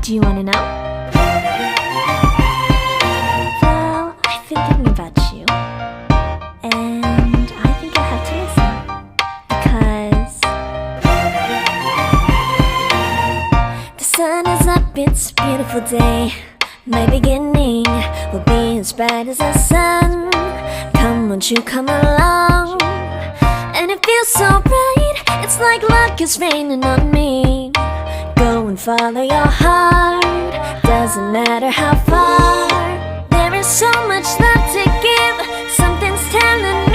Do you wanna know? Well, I've been thinking about you, and I think I have to listen. Because the sun is up, it's a beautiful day. My beginning will be as bright as the sun. Come, won't you come along? And it feels so right, it's like luck is raining on me. Go and follow your heart, doesn't matter how far. There is so much love to give, something's telling